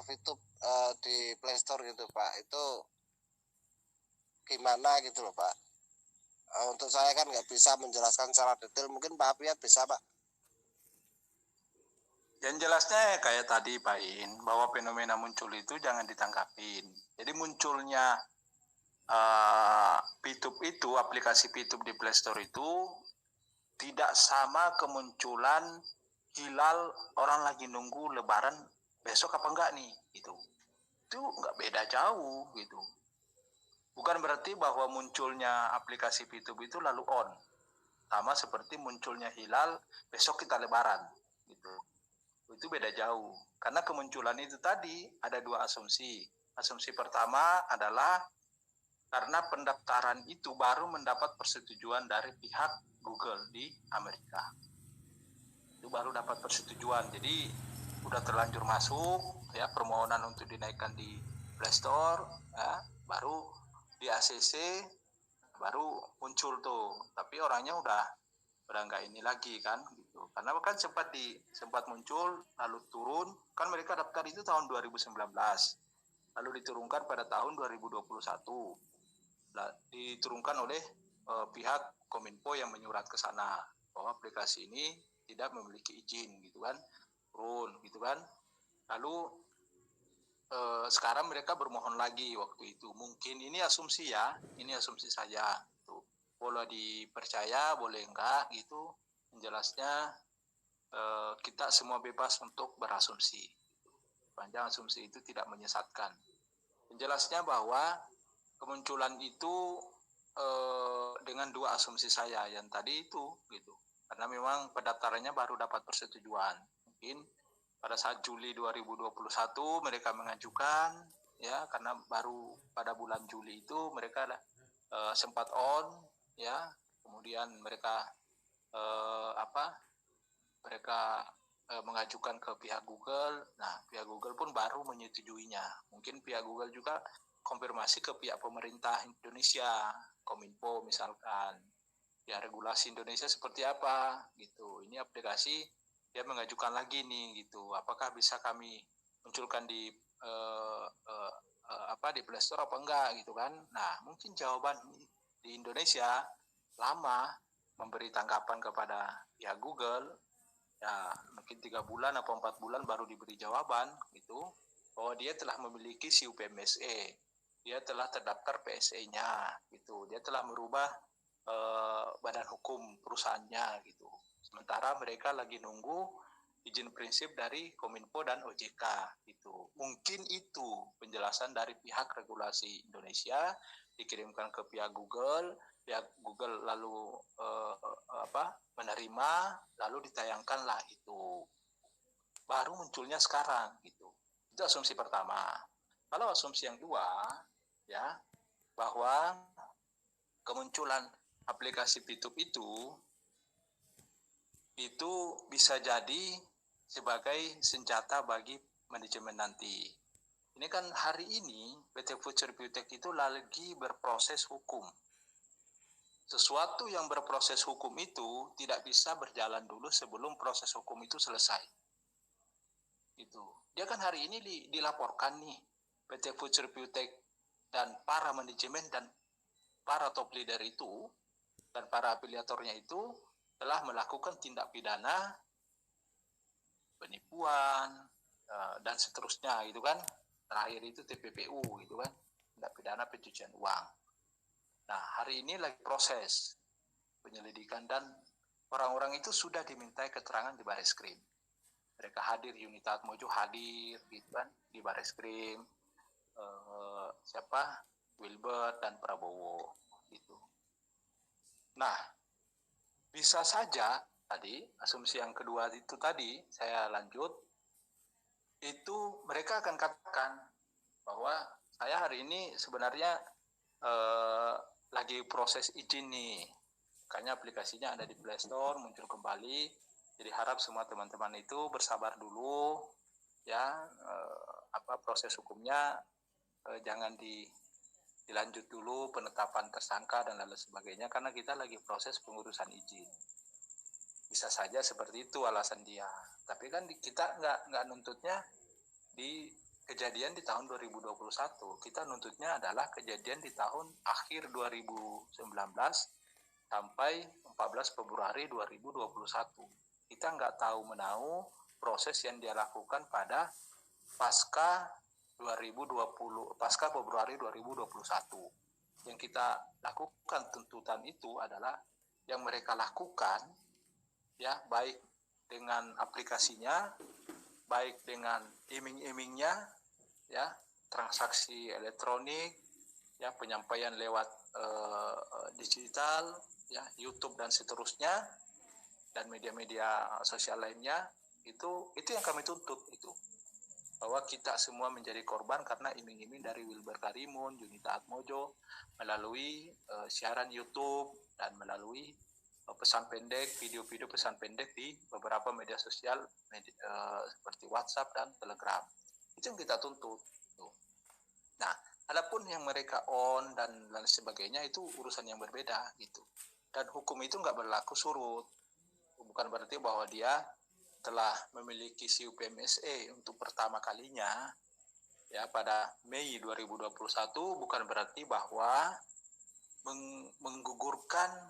VTube di Play Store gitu Pak, itu gimana gitu loh Pak. Untuk saya kan nggak bisa menjelaskan secara detail, mungkin Pak Apiat bisa Pak. Yang jelasnya kayak tadi Pak In, bahwa fenomena muncul itu jangan ditangkapin. Jadi munculnya VTube itu, aplikasi VTube di Play Store itu tidak sama kemunculan hilal orang lagi nunggu lebaran besok apa enggak nih gitu. Itu enggak beda jauh gitu. Bukan berarti bahwa munculnya aplikasi VTube itu lalu on. Sama seperti munculnya hilal besok kita lebaran gitu. Itu beda jauh. Karena kemunculan itu tadi ada dua asumsi. Asumsi pertama adalah karena pendaftaran itu baru mendapat persetujuan dari pihak Google di Amerika. Itu baru dapat persetujuan. Jadi udah terlanjur masuk ya permohonan untuk dinaikkan di Play Store ya, baru di ACC baru muncul tuh. Tapi orangnya udah nggak ini lagi kan gitu. Karena kan sempat muncul lalu turun. Kan mereka daftar itu tahun 2019. Lalu diturunkan pada tahun 2021. Diturunkan oleh pihak Kominfo yang menyurat ke sana bahwa aplikasi ini tidak memiliki izin gitu kan, turun gitu kan. Lalu sekarang mereka bermohon lagi waktu itu. Mungkin ini asumsi ya, ini asumsi saja. Tuh. Boleh dipercaya, boleh enggak gitu. Yang jelasnya kita semua bebas untuk berasumsi. Panjang asumsi itu tidak menyesatkan. Yang jelasnya bahwa kemunculan itu dengan dua asumsi saya yang tadi itu gitu. Karena memang pendaftarannya baru dapat persetujuan. Mungkin pada saat Juli 2021 mereka mengajukan ya karena baru pada bulan Juli itu mereka sempat on ya. Kemudian mereka mengajukan ke pihak Google. Nah, pihak Google pun baru menyetujuinya. Mungkin pihak Google juga konfirmasi ke pihak pemerintah Indonesia, Kominfo misalkan. Ya, regulasi Indonesia seperti apa gitu. Ini aplikasi dia mengajukan lagi nih gitu. Apakah bisa kami munculkan di di Play Store apa enggak gitu kan. Nah, mungkin jawaban di Indonesia lama memberi tanggapan kepada pihak Google ya mungkin 3 bulan atau 4 bulan baru diberi jawaban gitu bahwa dia telah memiliki SIU PMSE, dia telah terdaftar PSE-nya gitu, dia telah merubah badan hukum perusahaannya gitu. Sementara mereka lagi nunggu izin prinsip dari Kominfo dan OJK gitu. Mungkin itu penjelasan dari pihak regulasi Indonesia dikirimkan ke pihak Google lalu menerima lalu ditayangkanlah itu. Baru munculnya sekarang gitu. Itu asumsi pertama. Kalau asumsi yang kedua ya bahwa kemunculan aplikasi VTube itu bisa jadi sebagai senjata bagi manajemen nanti. Ini kan hari ini PT Future Biotech itu lagi berproses hukum. Sesuatu yang berproses hukum itu tidak bisa berjalan dulu sebelum proses hukum itu selesai. Itu. Dia kan hari ini dilaporkan nih PT Future Biotech dan para manajemen dan para top leader itu dan para afiliatornya itu telah melakukan tindak pidana penipuan dan seterusnya gitu kan. Terakhir itu TPPU gitu kan, tindak pidana pencucian uang. Nah, hari ini lagi proses penyelidikan dan orang-orang itu sudah dimintai keterangan di Bareskrim. Mereka hadir, Yunita Atmojo hadir gitu kan di Bareskrim. Wilbert dan Prabowo gitu. Nah, bisa saja tadi asumsi yang kedua itu tadi saya lanjut itu mereka akan katakan bahwa saya hari ini sebenarnya lagi proses izin nih, makanya aplikasinya ada di Play Store muncul kembali. Jadi harap semua teman-teman itu bersabar dulu ya, proses hukumnya jangan dilanjut dulu penetapan tersangka dan lain sebagainya karena kita lagi proses pengurusan izin. Bisa saja seperti itu alasan dia. Tapi kan kita nggak nuntutnya di kejadian di tahun 2021. Kita nuntutnya adalah kejadian di tahun akhir 2019 sampai 14 Februari 2021. Kita nggak tahu menahu proses yang dia lakukan pada pasca Februari 2021. Yang kita lakukan tuntutan itu adalah yang mereka lakukan, ya, baik dengan aplikasinya, baik dengan iming-imingnya, ya, transaksi elektronik, ya, penyampaian lewat digital, ya, YouTube dan seterusnya, dan media-media sosial lainnya, itu yang kami tuntut, itu bahwa kita semua menjadi korban karena iming-iming dari Wilber Karimun, Junita Atmojo, melalui siaran YouTube dan melalui pesan pendek, video-video pesan pendek di beberapa media sosial seperti WhatsApp dan Telegram. Itu yang kita tuntut. Nah, adapun yang mereka on dan lain sebagainya itu urusan yang berbeda gitu. Dan hukum itu nggak berlaku surut. Bukan berarti bahwa dia telah memiliki CUPMSE untuk pertama kalinya, ya, pada Mei 2021, bukan berarti bahwa menggugurkan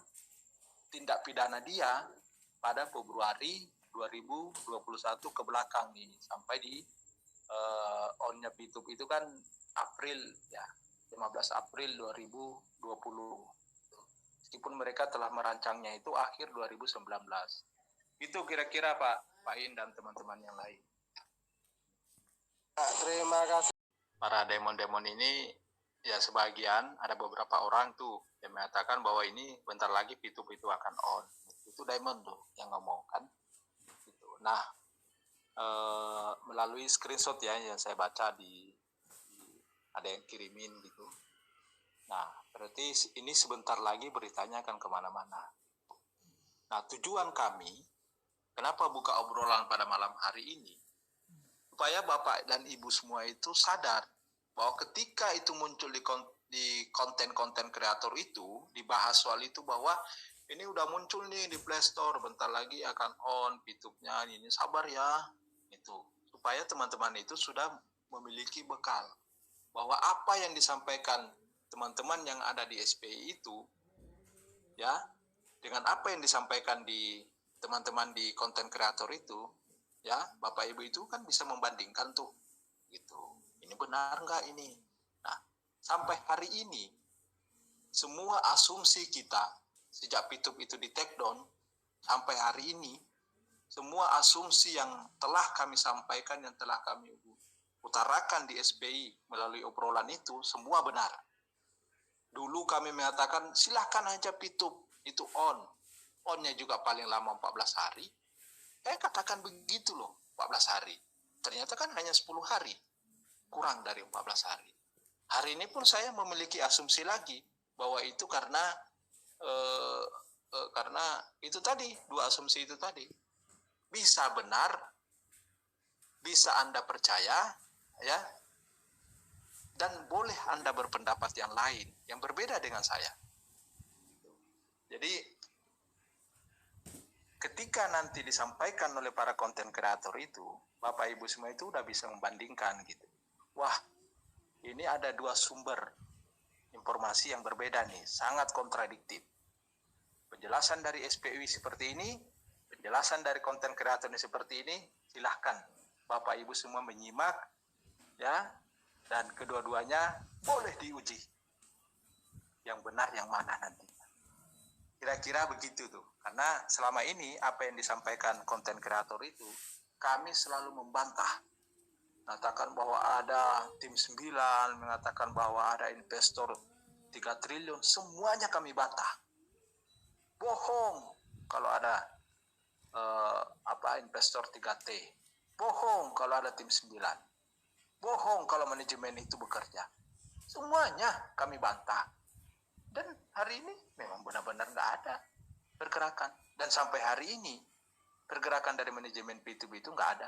tindak pidana dia pada Februari 2021 ke belakang nih, sampai di onnya PITUB itu kan April, ya, 15 April 2020. Meskipun mereka telah merancangnya itu akhir 2019. Itu kira-kira Pak In dan teman-teman yang lain. Terima kasih. Para demon-demon ini, ya, sebagian, ada beberapa orang tuh yang mengatakan bahwa ini bentar lagi PITUB itu akan on. Itu Diamond tuh yang ngomong kan. Gitu. Nah, melalui screenshot ya yang saya baca ada yang kirimin gitu. Nah, berarti ini sebentar lagi beritanya akan kemana-mana. Nah, tujuan kami kenapa buka obrolan pada malam hari ini, supaya Bapak dan Ibu semua itu sadar bahwa ketika itu muncul di konten-konten kreator itu, dibahas soal itu bahwa ini udah muncul nih di Play Store, bentar lagi akan on PITUB-nya, ini sabar ya, itu supaya teman-teman itu sudah memiliki bekal bahwa apa yang disampaikan teman-teman yang ada di SPI itu, ya, dengan apa yang disampaikan di teman-teman di konten kreator itu, ya, Bapak Ibu itu kan bisa membandingkan tuh, gitu. Ini benar nggak ini? Nah, sampai hari ini semua asumsi kita sejak PITUB itu di take down sampai hari ini, semua asumsi yang telah kami sampaikan, yang telah kami utarakan di SPI melalui obrolan itu semua benar. Dulu kami mengatakan silahkan aja PITUB itu onnya juga paling lama 14 hari. Katakan begitu loh, 14 hari. Ternyata kan hanya 10 hari, kurang dari 14 hari. Hari ini pun saya memiliki asumsi lagi bahwa itu karena itu tadi, dua asumsi itu tadi. Bisa benar, bisa Anda percaya, ya, dan boleh Anda berpendapat yang lain, yang berbeda dengan saya. Jadi, ketika nanti disampaikan oleh para konten kreator itu, Bapak Ibu semua itu udah bisa membandingkan gitu. Wah, ini ada dua sumber informasi yang berbeda nih, sangat kontradiktif. Penjelasan dari SPI seperti ini, penjelasan dari konten kreator ini seperti ini, silahkan Bapak Ibu semua menyimak, ya, dan kedua-duanya boleh diuji. Yang benar yang mana nanti. Kira-kira begitu tuh. Karena selama ini apa yang disampaikan konten kreator itu, kami selalu membantah. Mengatakan bahwa ada tim 9, mengatakan bahwa ada investor 3 triliun, semuanya kami bantah. Bohong kalau ada investor 3T. Bohong kalau ada tim 9. Bohong kalau manajemen itu bekerja. Semuanya kami bantah. Dan hari ini memang benar-benar nggak ada pergerakan. Dan sampai hari ini pergerakan dari manajemen PITUB itu nggak ada.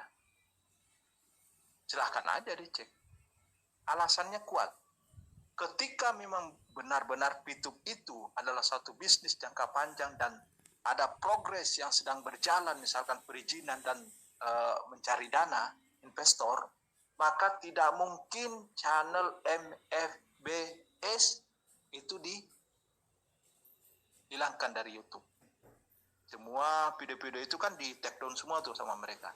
Silahkan aja dicek. Alasannya kuat. Ketika memang benar-benar PITUB itu adalah satu bisnis jangka panjang dan ada progres yang sedang berjalan, misalkan perizinan dan mencari dana investor, maka tidak mungkin channel MFBS itu dihilangkan dari YouTube. Semua video-video itu kan di take down semua tuh sama mereka.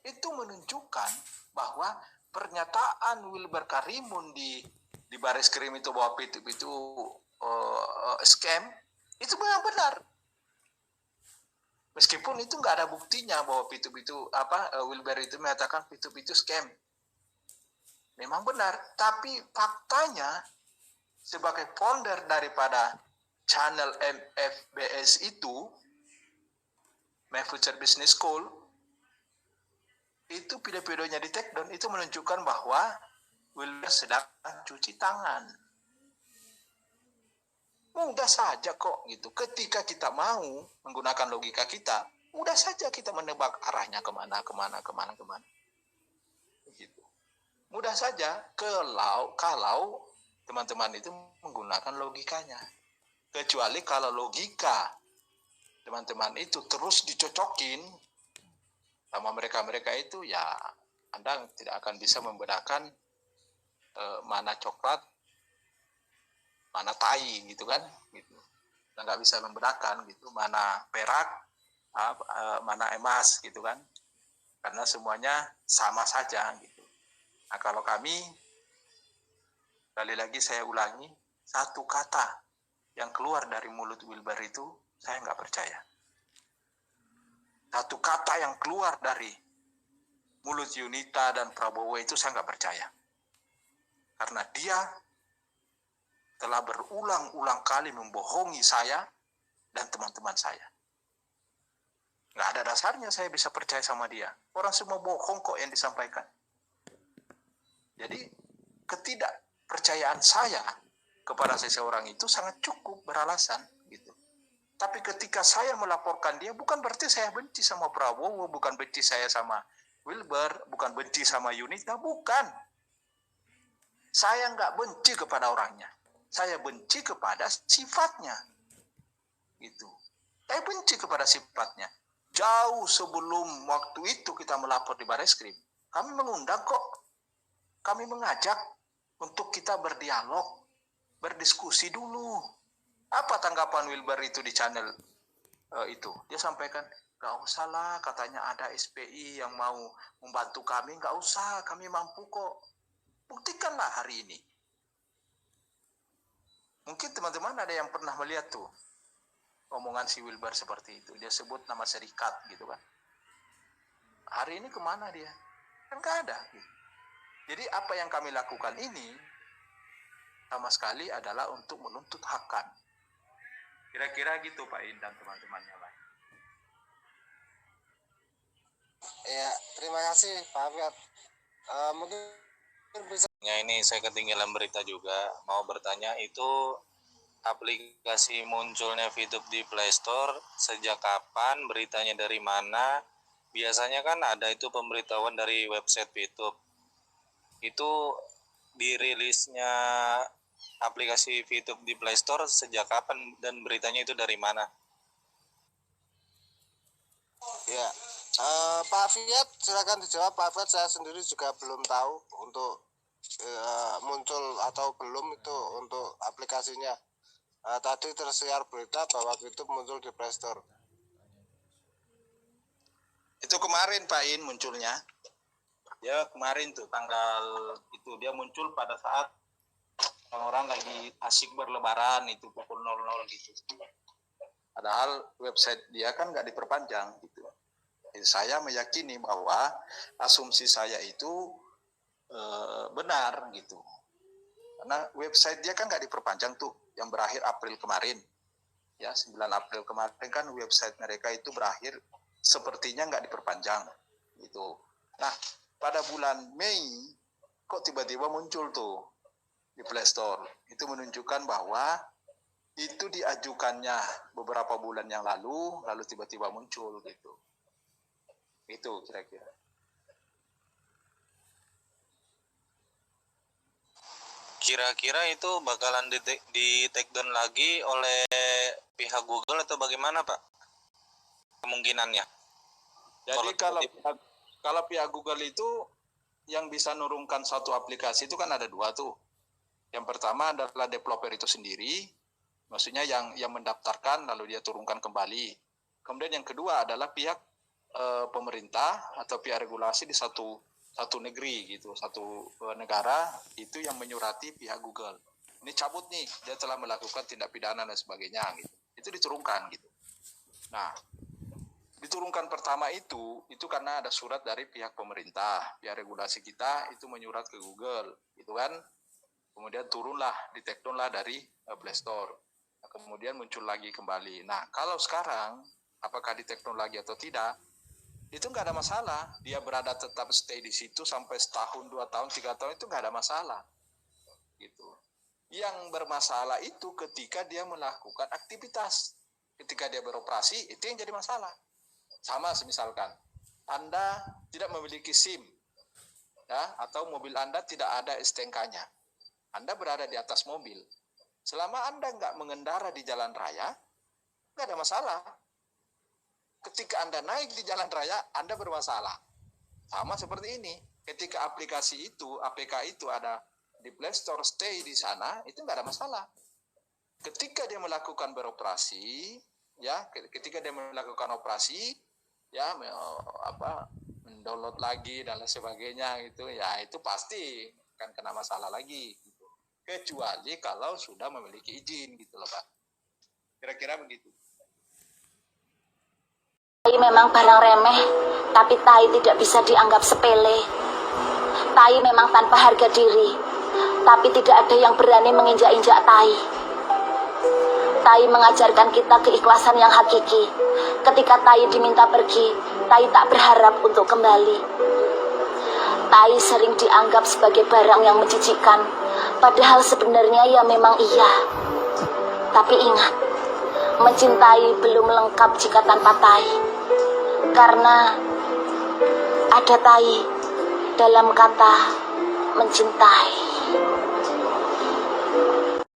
Itu menunjukkan bahwa pernyataan Wilbar Karimun di Bareskrim itu bahwa PITUB itu scam, itu memang benar. Meskipun itu nggak ada buktinya bahwa PITUB itu Wilbar itu mengatakan PITUB itu scam. Memang benar, tapi faktanya sebagai founder daripada channel MFBS itu, My Future Business School, itu video-videonya di take down itu menunjukkan bahwa Wilbar sedang cuci tangan. Mudah saja kok gitu. Ketika kita mau menggunakan logika kita, mudah saja kita menebak arahnya kemana. Gitu. Mudah saja kalau teman-teman itu menggunakan logikanya. Kecuali kalau logika teman-teman itu terus dicocokin sama mereka itu, ya Anda tidak akan bisa membedakan mana coklat, mana tai gitu kan, gitu. Anda nggak bisa membedakan gitu mana perak, mana emas gitu kan, karena semuanya sama saja gitu. Nah kalau kami, kali lagi saya ulangi, satu kata yang keluar dari mulut Wilbar itu saya nggak percaya. Satu kata yang keluar dari mulut Yunita dan Prabowo itu saya nggak percaya. Karena dia telah berulang-ulang kali membohongi saya dan teman-teman saya. Nggak ada dasarnya saya bisa percaya sama dia. Orang semua bohong kok yang disampaikan. Jadi ketidakpercayaan saya kepada seseorang itu sangat cukup beralasan gitu. Tapi ketika saya melaporkan dia, bukan berarti saya benci sama Prabowo, bukan benci saya sama Wilbar, bukan benci sama Yunita, bukan. Saya nggak benci kepada orangnya. Saya benci kepada sifatnya. Gitu. Saya benci kepada sifatnya. Jauh sebelum waktu itu kita melapor di Bareskrim, kami mengundang kok. Kami mengajak untuk kita berdialog, berdiskusi dulu. Apa tanggapan Wilbar itu di channel itu? Dia sampaikan, gak usah lah, katanya ada SPI yang mau membantu kami, gak usah, kami mampu kok. Buktikanlah hari ini. Mungkin teman-teman ada yang pernah melihat tuh omongan si Wilbar seperti itu. Dia sebut nama serikat gitu kan. Hari ini kemana dia? Kan gak ada. Gitu. Jadi apa yang kami lakukan ini sama sekali adalah untuk menuntut hakan. Kira-kira gitu Pak In dan teman-temannya Pak. Ya, terima kasih Pak Fiat. Mungkin bisa. Ya ini saya ketinggalan berita juga. Mau bertanya itu aplikasi munculnya VTube di Play Store sejak kapan? Beritanya dari mana? Biasanya kan ada itu pemberitahuan dari website VTube. Itu dirilisnya aplikasi VTube di Play Store sejak kapan dan beritanya itu dari mana? Ya, Pak Fiat silakan dijawab Pak Fiat. Saya sendiri juga belum tahu untuk muncul atau belum itu untuk aplikasinya. Tadi tersiar berita bahwa YouTube muncul di Play Store. Itu kemarin Pak In munculnya. Ya kemarin tuh tanggal itu dia muncul pada saat orang lagi asik berlebaran itu pukul 00 gitu. Padahal website dia kan nggak diperpanjang gitu. Jadi saya meyakini bahwa asumsi saya itu benar gitu. Karena website dia kan nggak diperpanjang tuh, yang berakhir April kemarin. Ya 9 April kemarin kan website mereka itu berakhir, sepertinya nggak diperpanjang gitu. Nah pada bulan Mei kok tiba-tiba muncul tuh di Play Store. Itu menunjukkan bahwa itu diajukannya beberapa bulan yang lalu tiba-tiba muncul gitu. Itu kira-kira. Kira-kira itu bakalan di take down lagi oleh pihak Google atau bagaimana Pak? Kemungkinannya. Jadi kalau pihak Google itu yang bisa nurunkan satu aplikasi itu kan ada dua tuh. Yang pertama adalah developer itu sendiri, maksudnya yang mendaftarkan lalu dia turunkan kembali. Kemudian yang kedua adalah pihak pemerintah atau pihak regulasi di satu negeri gitu, satu negara itu yang menyurati pihak Google. Ini cabut nih, dia telah melakukan tindak pidana dan sebagainya gitu. Itu diturunkan gitu. Nah, diturunkan pertama itu karena ada surat dari pihak pemerintah, pihak regulasi kita itu menyurat ke Google, gitu kan. Kemudian turunlah, di-take-down-lah dari Play Store. Nah, kemudian muncul lagi kembali. Nah, kalau sekarang, apakah di-take-down lagi atau tidak, itu nggak ada masalah. Dia berada tetap stay di situ sampai setahun, 2 tahun, 3 tahun, itu nggak ada masalah. Gitu. Yang bermasalah itu ketika dia melakukan aktivitas. Ketika dia beroperasi, itu yang jadi masalah. Sama misalkan, Anda tidak memiliki SIM, ya, atau mobil Anda tidak ada STNK-nya. Anda berada di atas mobil. Selama Anda nggak mengendara di jalan raya, nggak ada masalah. Ketika Anda naik di jalan raya, Anda bermasalah. Sama seperti ini. Ketika aplikasi itu, APK itu ada di Play Store, stay di sana, itu nggak ada masalah. Ketika dia melakukan beroperasi, ya, ketika dia melakukan operasi, ya, mendownload lagi dan lain sebagainya, gitu, ya, itu pasti akan kena masalah lagi. Gitu. Kecuali kalau sudah memiliki izin, gitu loh, Pak. Kira-kira begitu. Tai memang barang remeh, tapi tai tidak bisa dianggap sepele. Tai memang tanpa harga diri, tapi tidak ada yang berani menginjak-injak tai. Tai mengajarkan kita keikhlasan yang hakiki. Ketika tai diminta pergi, tai tak berharap untuk kembali. Tai sering dianggap sebagai barang yang menjijikkan, padahal sebenarnya ya memang iya. Tapi ingat, mencintai belum lengkap jika tanpa tai. Karena ada tai dalam kata mencintai.